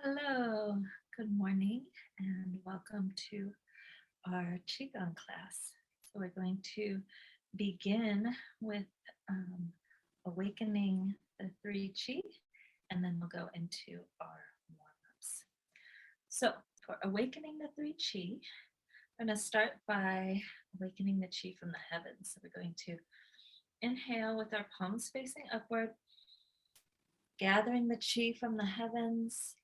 Hello, good morning, and welcome to our Qigong class. So, we're going to begin with awakening the three Qi, and then we'll go into our warm ups. So, for awakening the three Qi, we're going to start by awakening the Qi from the heavens. So, we're going to inhale with our palms facing upward, gathering the Qi from the heavens,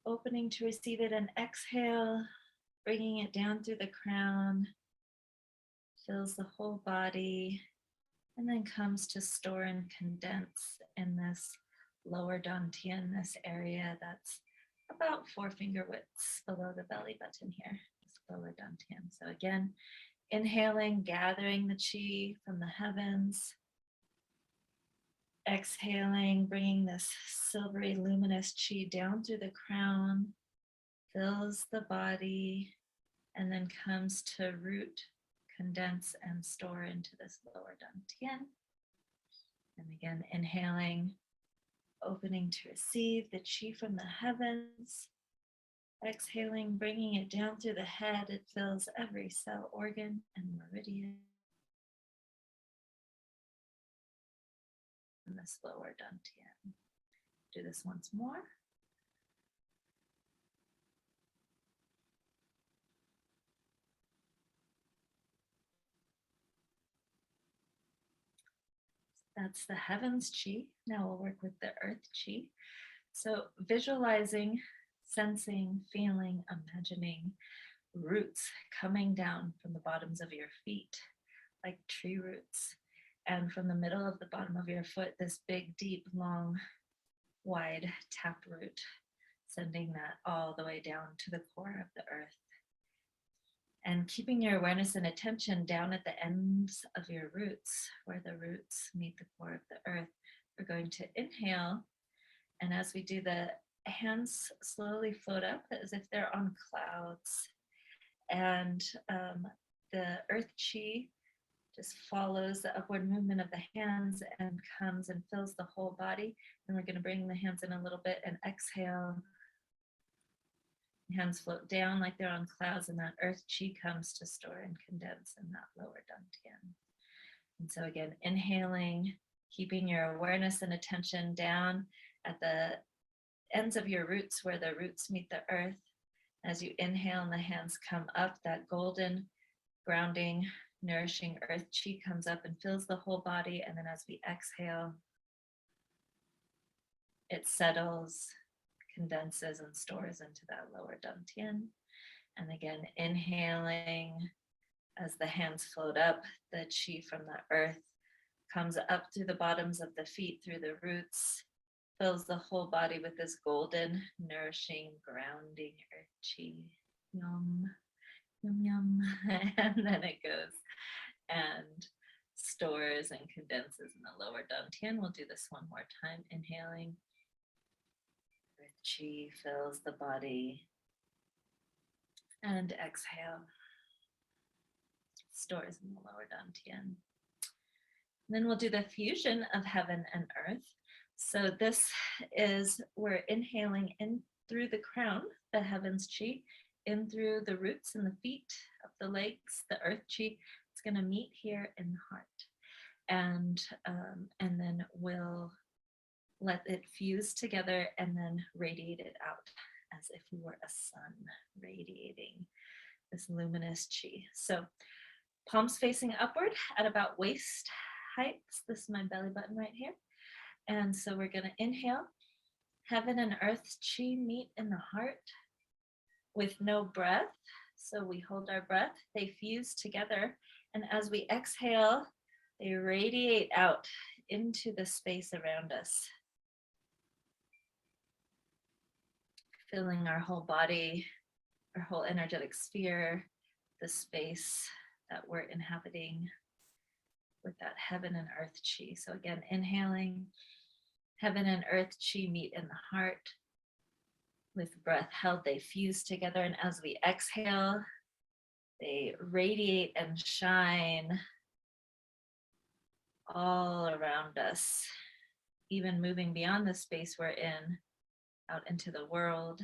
opening to receive it, and exhale, bringing it down through the crown, fills the whole body, and then comes to store and condense in this lower dantian, this area that's about 4 finger widths below the belly button here, this lower dantian. So again, inhaling, gathering the chi from the heavens, exhaling, bringing this silvery luminous chi down through the crown, fills the body, and then comes to root, condense, and store into this lower dantian. And again, inhaling, opening to receive the chi from the heavens. Exhaling, bringing it down through the head. It fills every cell, organ, and meridian in this lower dantian. Do this once more. That's the heavens chi. Now we'll work with the earth chi. So visualizing, sensing, feeling, imagining roots coming down from the bottoms of your feet like tree roots. And from the middle of the bottom of your foot, this big, deep, long, wide tap root, sending that all the way down to the core of the earth. And keeping your awareness and attention down at the ends of your roots, where the roots meet the core of the earth, we're going to inhale. And as we do, the hands slowly float up as if they're on clouds. And the earth chi just follows the upward movement of the hands and comes and fills the whole body. And we're going to bring the hands in a little bit and exhale. Hands float down like they're on clouds, and that earth chi comes to store and condense in that lower dantian. And so again, inhaling, keeping your awareness and attention down at the ends of your roots where the roots meet the earth. As you inhale and the hands come up, that golden, grounding, nourishing earth chi comes up and fills the whole body. And then as we exhale, it settles, condenses, and stores into that lower dantian. And again, inhaling as the hands float up, the chi from the earth comes up through the bottoms of the feet, through the roots, fills the whole body with this golden, nourishing, grounding earth chi. Yum, yum, yum. And then it goes and stores and condenses in the lower dantian. We'll do this one more time. Inhaling. Earth chi fills the body. And exhale. Stores in the lower dantian. Then we'll do the fusion of heaven and earth. So this is, we're inhaling in through the crown, the heavens chi, in through the roots and the feet of the legs, the earth chi. It's going to meet here in the heart. And then we'll let it fuse together and then radiate it out as if we were a sun radiating this luminous chi. So palms facing upward at about waist height. This is my belly button right here. And so we're going to inhale. Heaven and earth chi meet in the heart with no breath. So we hold our breath. They fuse together. And as we exhale, they radiate out into the space around us, filling our whole body, our whole energetic sphere, the space that we're inhabiting with that heaven and earth chi. So again, inhaling, heaven and earth chi meet in the heart. With breath held, they fuse together. And as we exhale, they radiate and shine all around us, even moving beyond the space we're in, out into the world.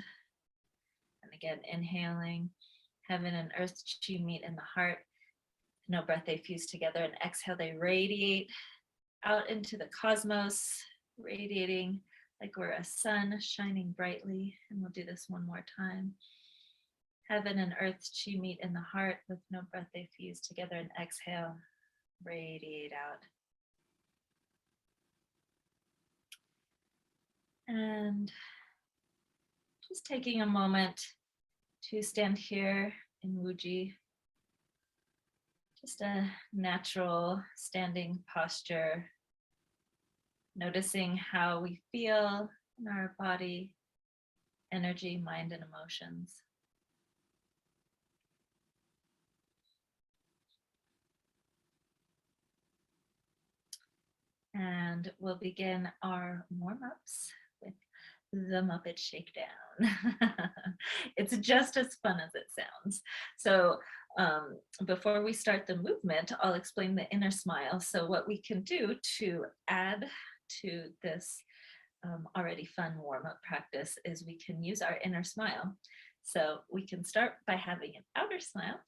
And again, inhaling, heaven and earth chi meet in the heart. No breath, they fuse together, and exhale, they radiate out into the cosmos, radiating like we're a sun shining brightly. And we'll do this one more time. Heaven and earth chi meet in the heart. With no breath, they fuse together, and exhale, radiate out. And just taking a moment to stand here in Wuji, just a natural standing posture, noticing how we feel in our body, energy, mind, and emotions. And we'll begin our warm-ups with the Muppet Shakedown. It's just as fun as it sounds. So before we start the movement, I'll explain the inner smile. So what we can do to add to this already fun warm-up practice is we can use our inner smile. So we can start by having an outer smile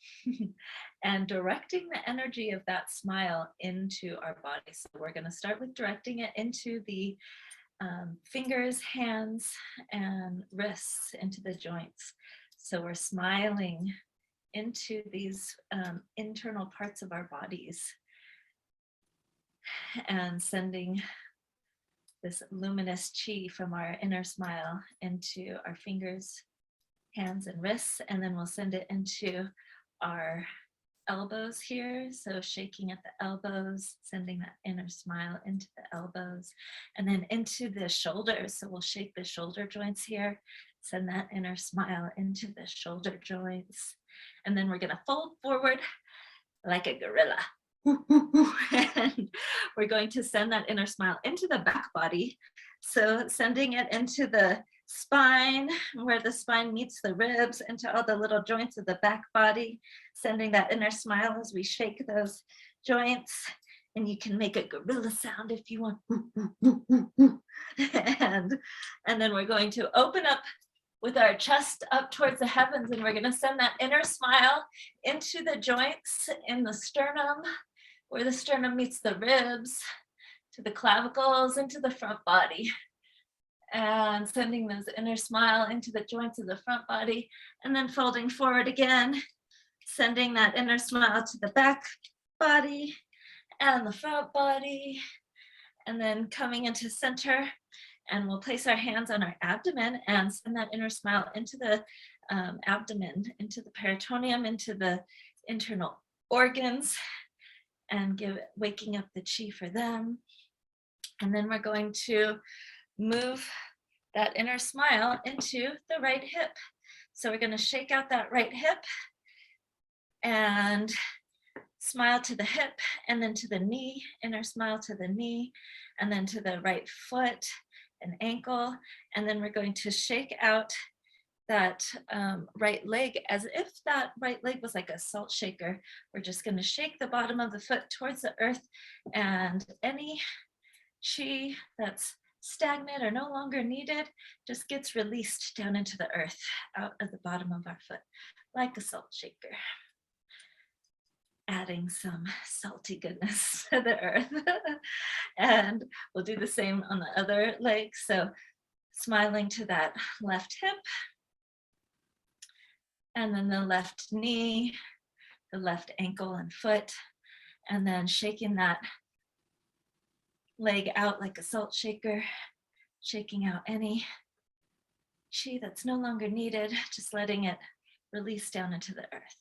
and directing the energy of that smile into our body. So we're going to start with directing it into the fingers, hands, and wrists, into the joints. So we're smiling into these internal parts of our bodies and sending this luminous chi from our inner smile into our fingers, hands, and wrists. And then we'll send it into our elbows here. So shaking at the elbows, sending that inner smile into the elbows, and then into the shoulders. So we'll shake the shoulder joints here, send that inner smile into the shoulder joints. And then we're going to fold forward like a gorilla. And we're going to send that inner smile into the back body. So sending it into the spine, where the spine meets the ribs, into all the little joints of the back body, sending that inner smile as we shake those joints. And you can make a gorilla sound if you want. And then we're going to open up with our chest up towards the heavens, and we're going to send that inner smile into the joints in the sternum, where the sternum meets the ribs, to the clavicles, into the front body. And sending this inner smile into the joints of the front body, and then folding forward again, sending that inner smile to the back body and the front body, and then coming into center. And we'll place our hands on our abdomen and send that inner smile into the abdomen, into the peritoneum, into the internal organs, and waking up the chi for them. And then we're going to move that inner smile into the right hip. So we're going to shake out that right hip and smile to the hip, and then to the knee, inner smile to the knee, and then to the right foot and ankle. And then we're going to shake out that right leg as if that right leg was like a salt shaker. We're just going to shake the bottom of the foot towards the earth, and any chi that's stagnant or no longer needed just gets released down into the earth, out of the bottom of our foot, like a salt shaker, adding some salty goodness to the earth. And we'll do the same on the other leg. So smiling to that left hip, and then the left knee, the left ankle and foot, and then shaking that leg out like a salt shaker, shaking out any chi that's no longer needed, just letting it release down into the earth.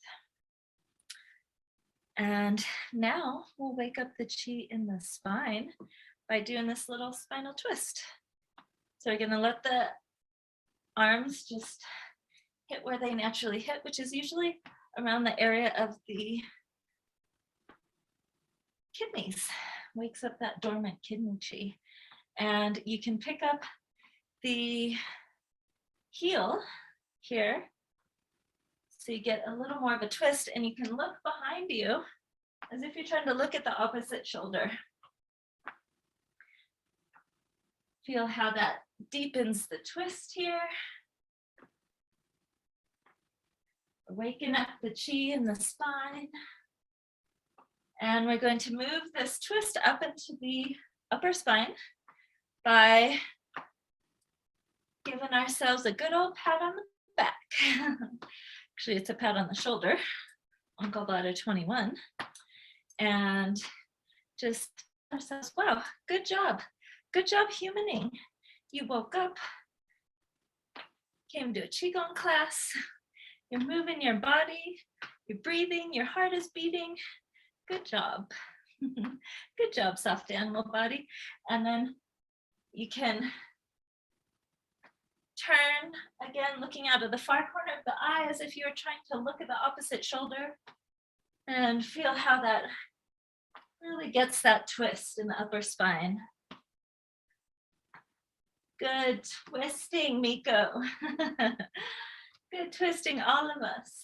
And now we'll wake up the chi in the spine by doing this little spinal twist. So we're going to let the arms just hit where they naturally hit, which is usually around the area of the kidneys. Wakes up that dormant kidney chi. And you can pick up the heel here, so you get a little more of a twist, and you can look behind you as if you're trying to look at the opposite shoulder. Feel how that deepens the twist here. Waken up the chi in the spine. And we're going to move this twist up into the upper spine by giving ourselves a good old pat on the back. Actually, it's a pat on the shoulder on gallbladder 21. And just ourselves, wow, good job. Good job humaning. You woke up, came to a Qigong class, you're moving your body, you're breathing, your heart is beating. Good job. Good job, soft animal body. And then you can turn again, looking out of the far corner of the eye as if you were trying to look at the opposite shoulder and feel how that really gets that twist in the upper spine. Good twisting, Miko. Good twisting, all of us.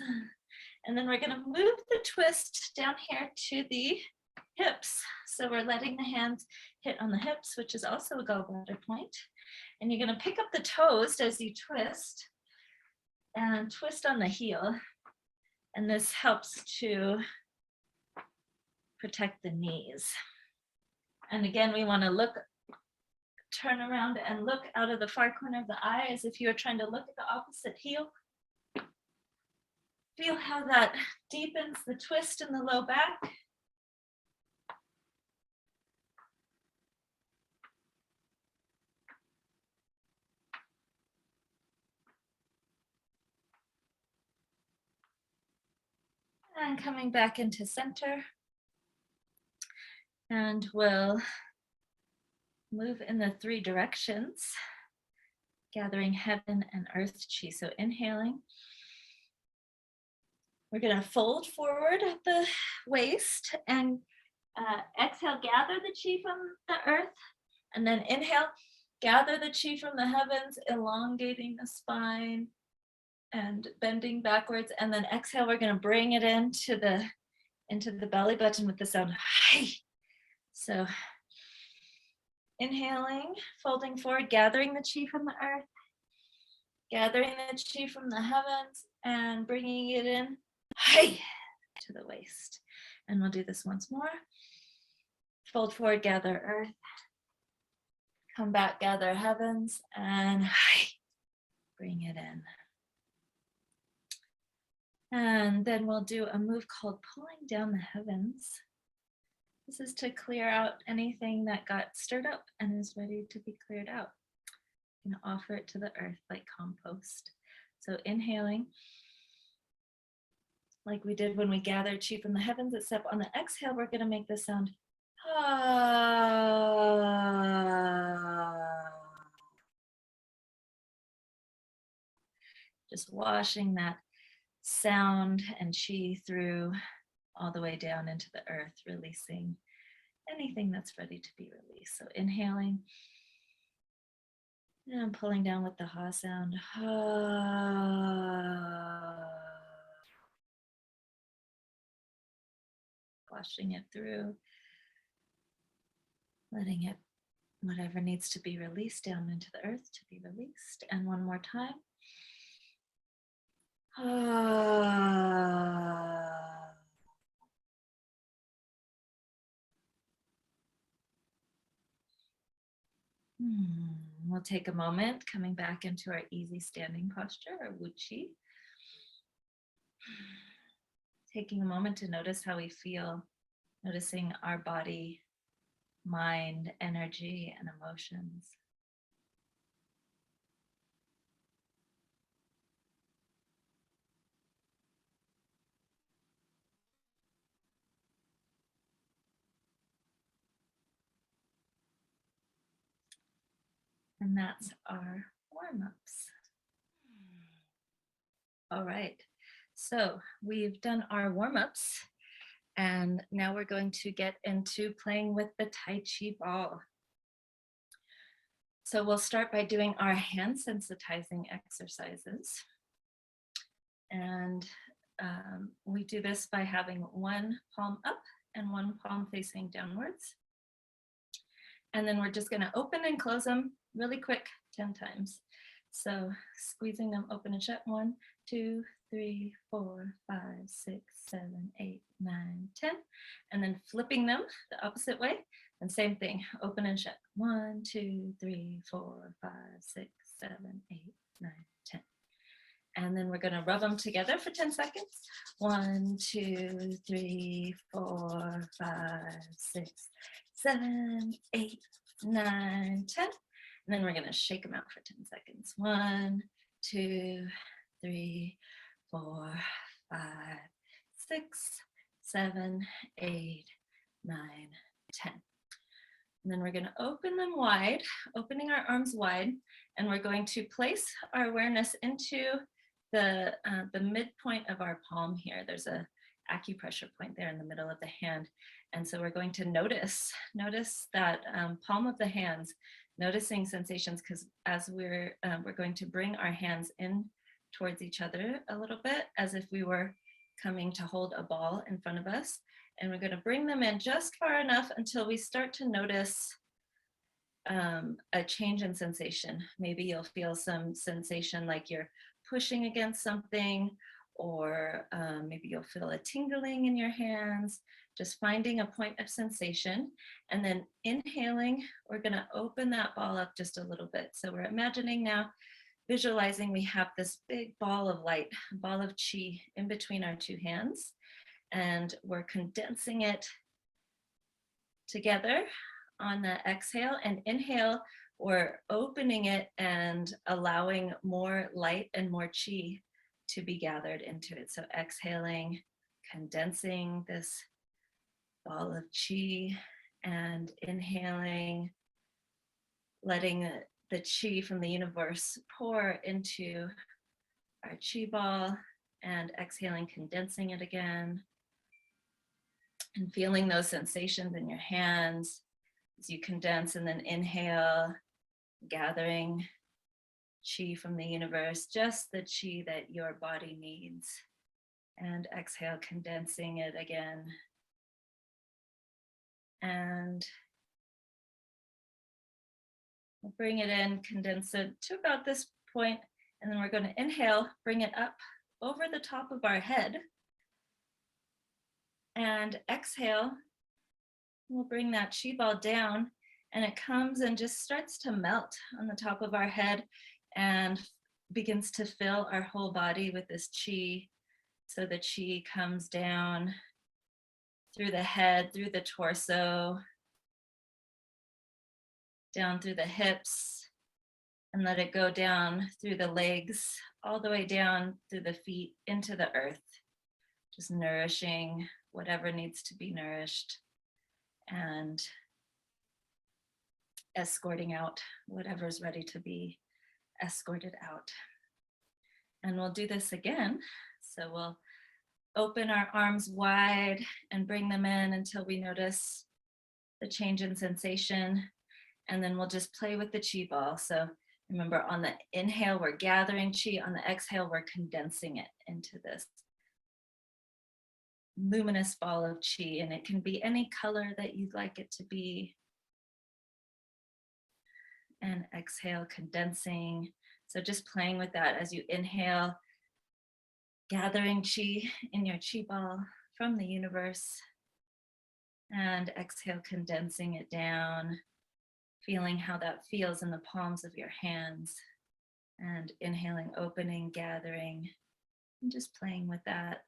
And then we're going to move the twist down here to the hips. So we're letting the hands hit on the hips, which is also a gallbladder point. And you're going to pick up the toes as you twist and twist on the heel. And this helps to protect the knees. And again, we want to turn around and look out of the far corner of the eye as if you're trying to look at the opposite heel. Feel how that deepens the twist in the low back. And coming back into center. And we'll move in the three directions, gathering heaven and earth chi. So inhaling. We're going to fold forward at the waist and exhale, gather the chi from the earth. And then inhale, gather the chi from the heavens, elongating the spine and bending backwards. And then exhale, we're going to bring it into the belly button with the sound hi. So inhaling, folding forward, gathering the chi from the earth, gathering the chi from the heavens, and bringing it in hi to the waist. And we'll do this once more. Fold forward, gather earth, come back, gather heavens, and hi, bring it in. And then we'll do a move called pulling down the heavens. This is to clear out anything that got stirred up and is ready to be cleared out. And offer it to the earth like compost. So inhaling, like we did when we gathered chi from the heavens, except on the exhale, we're going to make the sound just washing that sound and chi through all the way down into the earth, releasing anything that's ready to be released. So inhaling and pulling down with the ha sound. Washing it through, letting it, whatever needs to be released down into the earth to be released. And one more time. We'll take a moment coming back into our easy standing posture, or Wu Chi. Taking a moment to notice how we feel, noticing our body, mind, energy, and emotions. And that's our warm-ups. All right, so we've done our warm-ups, and now we're going to get into playing with the Tai Chi ball. So we'll start by doing our hand sensitizing exercises. And we do this by having one palm up and one palm facing downwards. And then we're just going to open and close them really quick, 10 times. So squeezing them open and shut. 1, 2, 3, 4, 5, 6, 7, 8, 9, 10. And then flipping them the opposite way. And same thing, open and shut. 1, 2, 3, 4, 5, 6, 7, 8, 9, 10. And then we're going to rub them together for 10 seconds. 1, 2, 3, 4, 5, 6, 7, 8, 9, 10. And then we're going to shake them out for 10 seconds. 1, 2, 3, 4, 5, 6, 7, 8, 9, 10. And then we're going to open them wide, opening our arms wide, and we're going to place our awareness into the midpoint of our palm here. There's a acupressure point there in the middle of the hand. And so we're going to notice that palm of the hands, noticing sensations, because as we're going to bring our hands in towards each other a little bit, as if we were coming to hold a ball in front of us. And we're going to bring them in just far enough until we start to notice a change in sensation. Maybe you'll feel some sensation like you're pushing against something, or maybe you'll feel a tingling in your hands, just finding a point of sensation. And then inhaling, we're going to open that ball up just a little bit. So we're imagining now, visualizing we have this big ball of light, ball of chi in between our two hands, and we're condensing it together on the exhale. And inhale, we're opening it and allowing more light and more chi to be gathered into it. So exhaling, condensing this ball of chi, and inhaling, letting the chi from the universe pour into our chi ball, and exhaling, condensing it again, and feeling those sensations in your hands as you condense. And then inhale, gathering chi from the universe, just the chi that your body needs. And exhale, condensing it again. And we'll bring it in, condense it to about this point, and then we're going to inhale, bring it up over the top of our head. And exhale, we'll bring that chi ball down, and it comes and just starts to melt on the top of our head and begins to fill our whole body with this chi. So the chi comes down through the head, through the torso, down through the hips, and let it go down through the legs, all the way down through the feet into the earth, just nourishing whatever needs to be nourished and escorting out whatever's ready to be escorted out. And we'll do this again. So we'll open our arms wide and bring them in until we notice the change in sensation. And then we'll just play with the chi ball. So remember, on the inhale, we're gathering chi. On the exhale, we're condensing it into this luminous ball of chi. And it can be any color that you'd like it to be. And exhale, condensing. So just playing with that as you inhale, gathering chi in your chi ball from the universe. And exhale, condensing it down, feeling how that feels in the palms of your hands. And inhaling, opening, gathering, and just playing with that.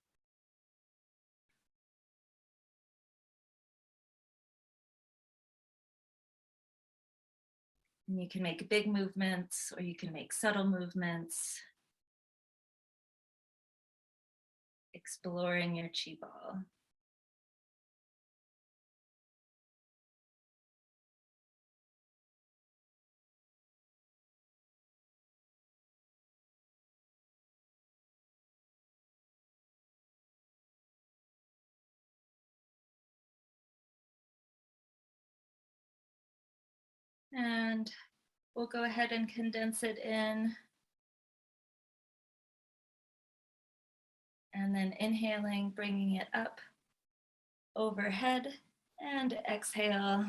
And you can make big movements, or you can make subtle movements, exploring your chi ball. And we'll go ahead and condense it in. And then inhaling, bringing it up overhead, and exhale,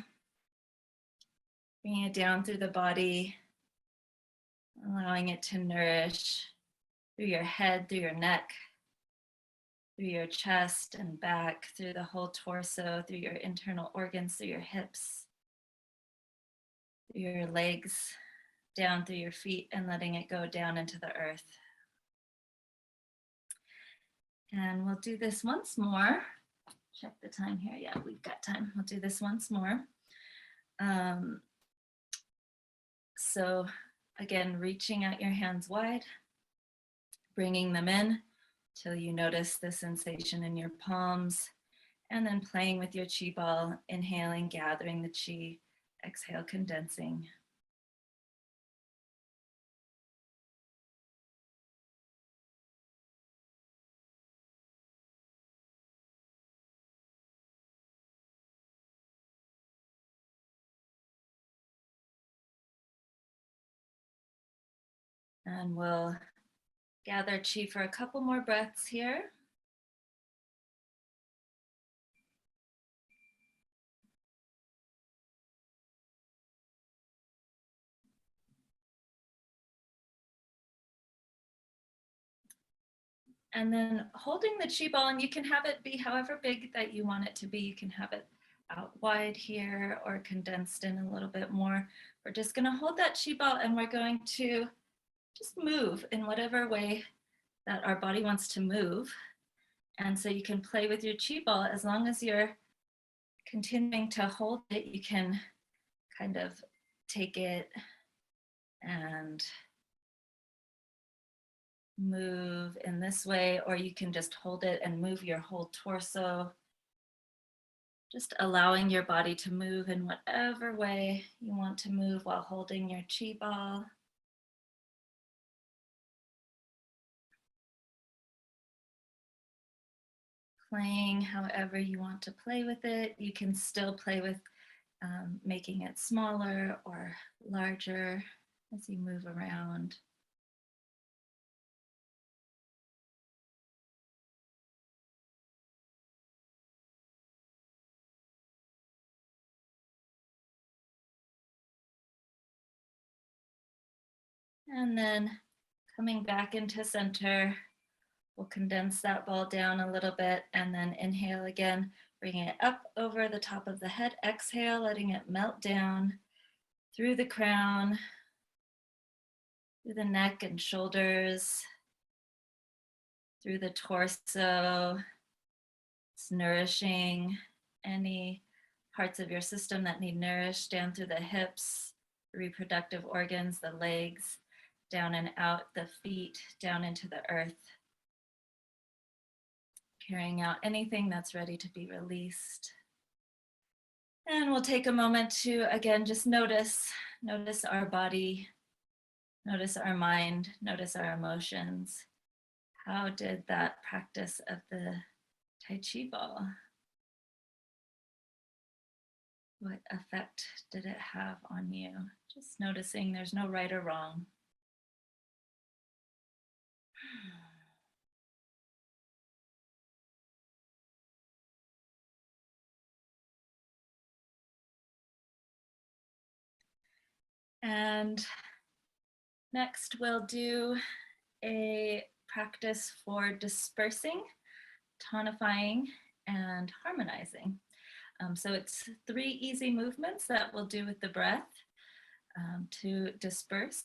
bringing it down through the body, allowing it to nourish through your head, through your neck, through your chest and back, through the whole torso, through your internal organs, through your hips, through your legs, down through your feet, and letting it go down into the earth. And we'll do this once more. Check the time here. Yeah, we've got time. We'll do this once more. So again, reaching out your hands wide, bringing them in till you notice the sensation in your palms, and then playing with your chi ball, inhaling, gathering the chi, exhale, condensing. And we'll gather chi for a couple more breaths here. And then holding the chi ball, and you can have it be however big that you want it to be. You can have it out wide here or condensed in a little bit more. We're just going to hold that chi ball and we're going to just move in whatever way that our body wants to move. And so you can play with your chi ball as long as you're continuing to hold it. You can kind of take it and move in this way, or you can just hold it and move your whole torso, just allowing your body to move in whatever way you want to move while holding your chi ball. Playing however you want to play with it. You can still play with making it smaller or larger as you move around. And then coming back into center, we'll condense that ball down a little bit and then inhale again, bring it up over the top of the head. Exhale, letting it melt down through the crown, through the neck and shoulders, through the torso. It's nourishing any parts of your system that need nourished, down through the hips, the reproductive organs, the legs, down and out the feet, down into the earth. Carrying out anything that's ready to be released. And we'll take a moment to, again, just notice our body, notice our mind, notice our emotions. How did that practice of the Tai Chi ball, what effect did it have on you? Just noticing there's no right or wrong. And next we'll do a practice for dispersing, tonifying, and harmonizing. So it's 3 easy movements that we'll do with the breath to disperse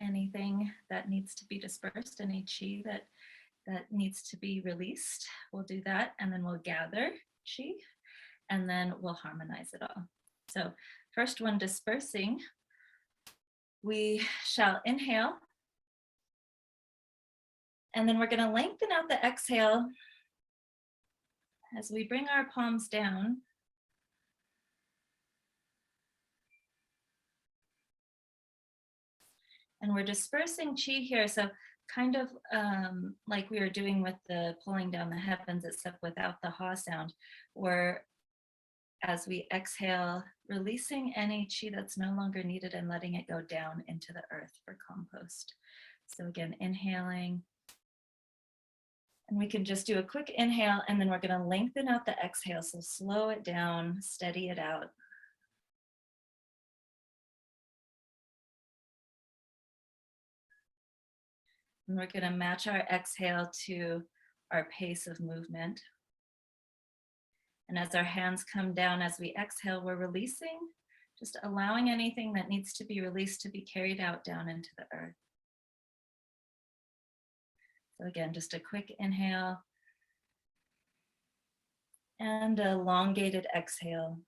anything that needs to be dispersed, any chi that needs to be released. We'll do that, and then we'll gather chi, and then we'll harmonize it all. So first one, dispersing, we shall inhale, and then we're going to lengthen out the exhale as we bring our palms down. And we're dispersing chi here. So kind of like we were doing with the pulling down the heavens, except without the ha sound, where as we exhale, releasing any chi that's no longer needed and letting it go down into the earth for compost. So again, inhaling. And we can just do a quick inhale, and then we're going to lengthen out the exhale. So slow it down, steady it out. And we're going to match our exhale to our pace of movement. And as our hands come down as we exhale, we're releasing, just allowing anything that needs to be released to be carried out down into the earth. So again, just a quick inhale and an elongated exhale.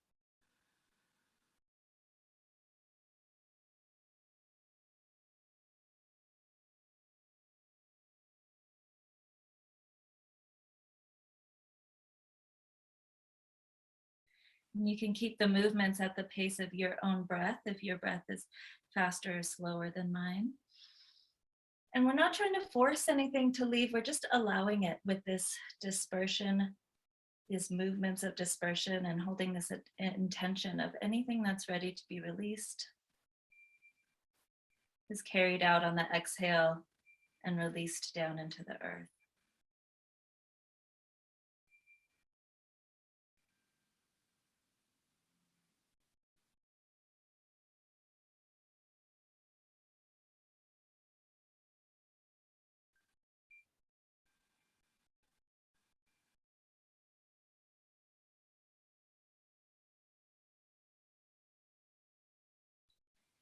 And you can keep the movements at the pace of your own breath if your breath is faster or slower than mine. And we're not trying to force anything to leave, we're just allowing it with this dispersion, these movements of dispersion, and holding this intention of anything that's ready to be released is carried out on the exhale and released down into the earth.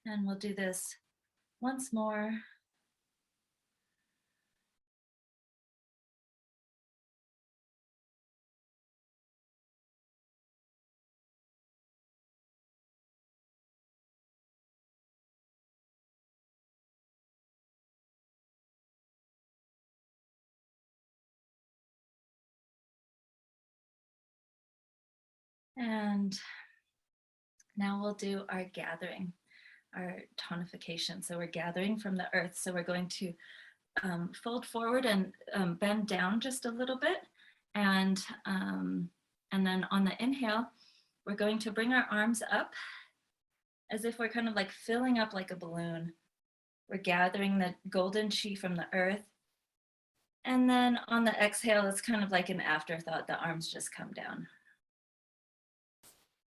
And we'll do this once more. And now we'll do our gathering, our tonification. So we're gathering from the earth. So we're going to fold forward and bend down just a little bit. And then on the inhale, we're going to bring our arms up as if we're kind of like filling up like a balloon. We're gathering the golden chi from the earth. And then on the exhale, it's kind of like an afterthought. The arms just come down.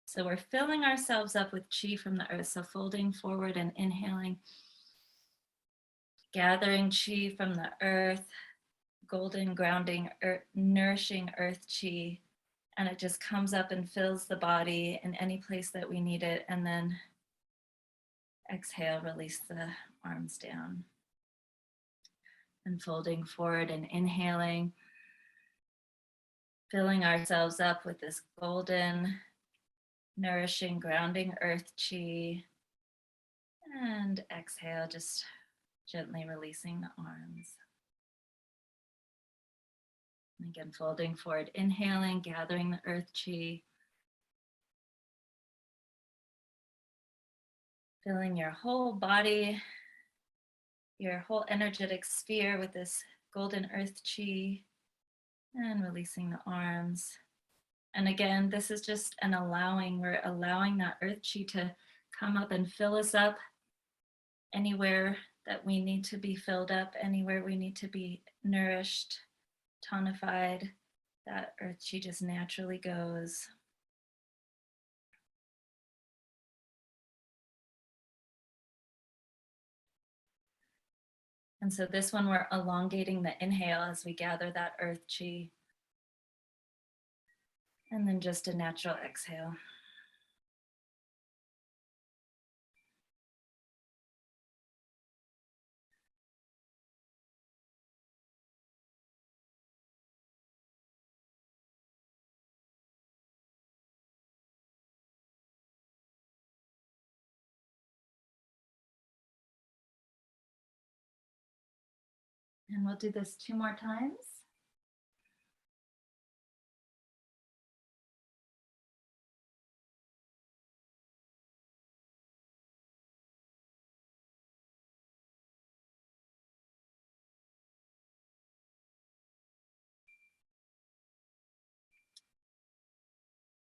So we're filling ourselves up with chi from the earth. So folding forward and inhaling, gathering chi from the earth, golden grounding, nourishing earth chi. And it just comes up and fills the body in any place that we need it. And then exhale, release the arms down. And folding forward and inhaling, filling ourselves up with this golden, nourishing, grounding earth chi. And exhale, just gently releasing the arms. And again, folding forward, inhaling, gathering the earth chi. Filling your whole body, your whole energetic sphere with this golden earth chi, and releasing the arms. And again, this is just an allowing. We're allowing that earth chi to come up and fill us up anywhere that we need to be filled up, anywhere we need to be nourished, tonified. That earth chi just naturally goes. And so this one, we're elongating the inhale as we gather that earth chi. And then just a natural exhale. And we'll do this 2 more times.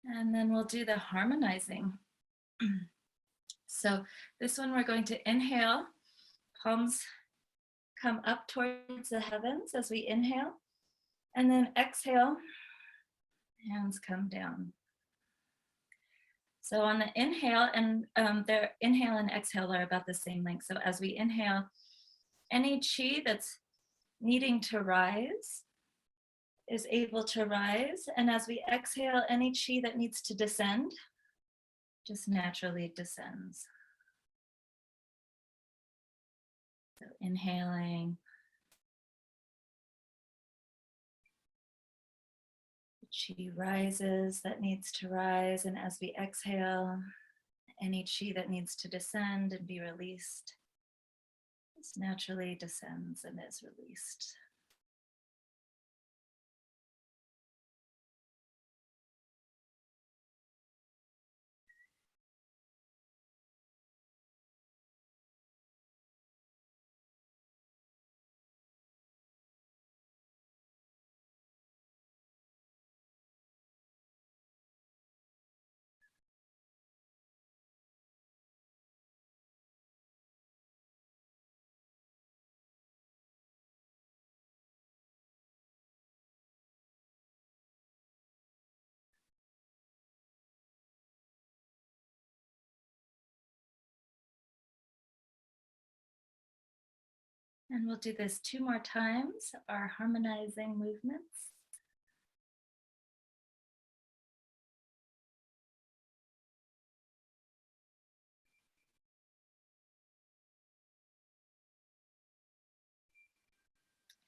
And then we'll do the harmonizing. So this one, we're going to inhale, palms come up towards the heavens as we inhale, and then exhale, hands come down. So on the inhale, and their inhale and exhale are about the same length. So as we inhale, any chi that's needing to rise is able to rise. And as we exhale, any chi that needs to descend just naturally descends. So inhaling, the chi rises that needs to rise. And as we exhale, any chi that needs to descend and be released just naturally descends and is released. And we'll do this 2 more times, our harmonizing movements.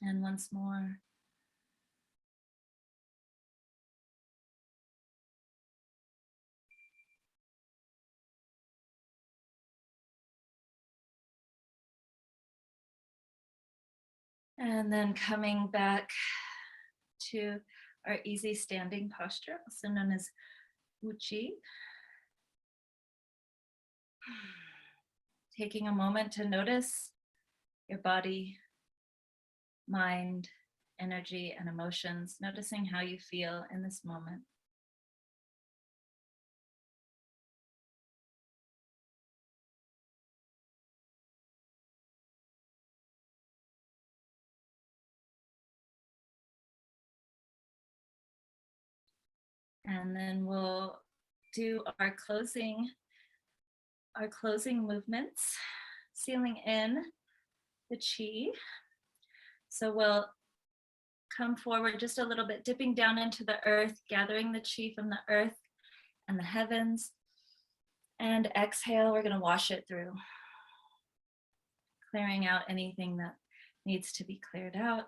And once more. And then coming back to our easy standing posture, also known as Uchi. Taking a moment to notice your body, mind, energy, and emotions, noticing how you feel in this moment. And then we'll do our closing movements, sealing in the chi. So we'll come forward just a little bit, dipping down into the earth, gathering the chi from the earth and the heavens. And exhale, we're going to wash it through, clearing out anything that needs to be cleared out.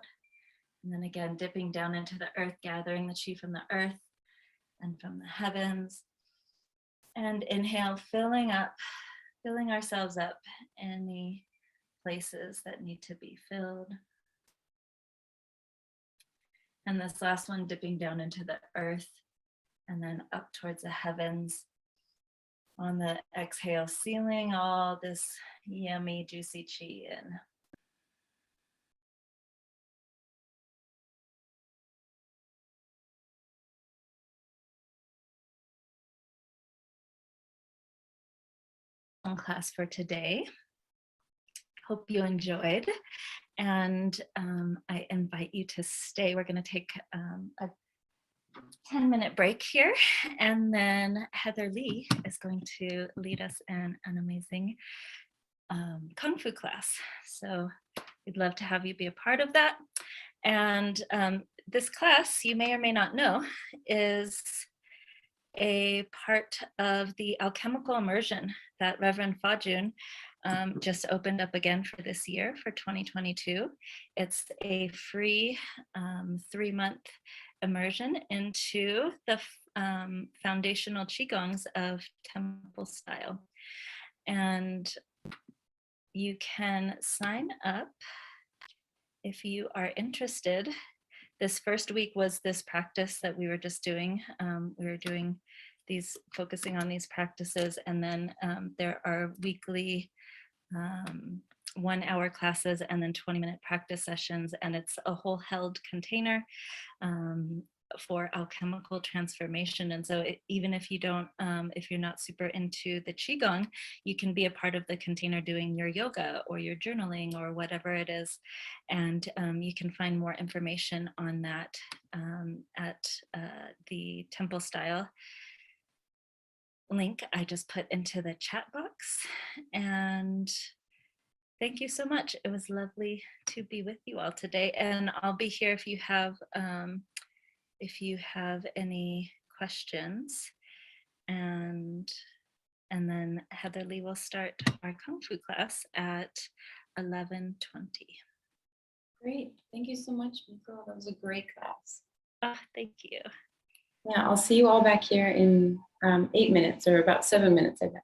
And then again, dipping down into the earth, gathering the chi from the earth and from the heavens. And inhale, filling ourselves up in the places that need to be filled. And this last one, dipping down into the earth and then up towards the heavens. On the exhale, sealing all this yummy, juicy chi in. Class for today. Hope you enjoyed, and I invite you to stay. We're going to take a 10-minute break here, and then Heather Lee is going to lead us in an amazing Kung Fu class. So we'd love to have you be a part of that. And this class, you may or may not know, is a part of the alchemical immersion that Reverend Fajun just opened up again for this year, for 2022. It's a free 3-month immersion into the foundational Qigongs of temple style. And you can sign up if you are interested. This first week was this practice that we were just doing. We were doing these, focusing on these practices, and then there are weekly 1-hour classes and then 20-minute practice sessions, and it's a whole held container for alchemical transformation. And so even if you don't, if you're not super into the Qigong, you can be a part of the container doing your yoga or your journaling or whatever it is. And you can find more information on that at the temple style link I just put into the chat box. And Thank you so much. It was lovely to be with you all today, and I'll be here if you have any questions. And then Heather Lee will start our Kung Fu class at 11:20. Great. Thank you so much, Miko. That was a great class. Thank you. Yeah, I'll see you all back here in 8 minutes or about 7 minutes, I bet.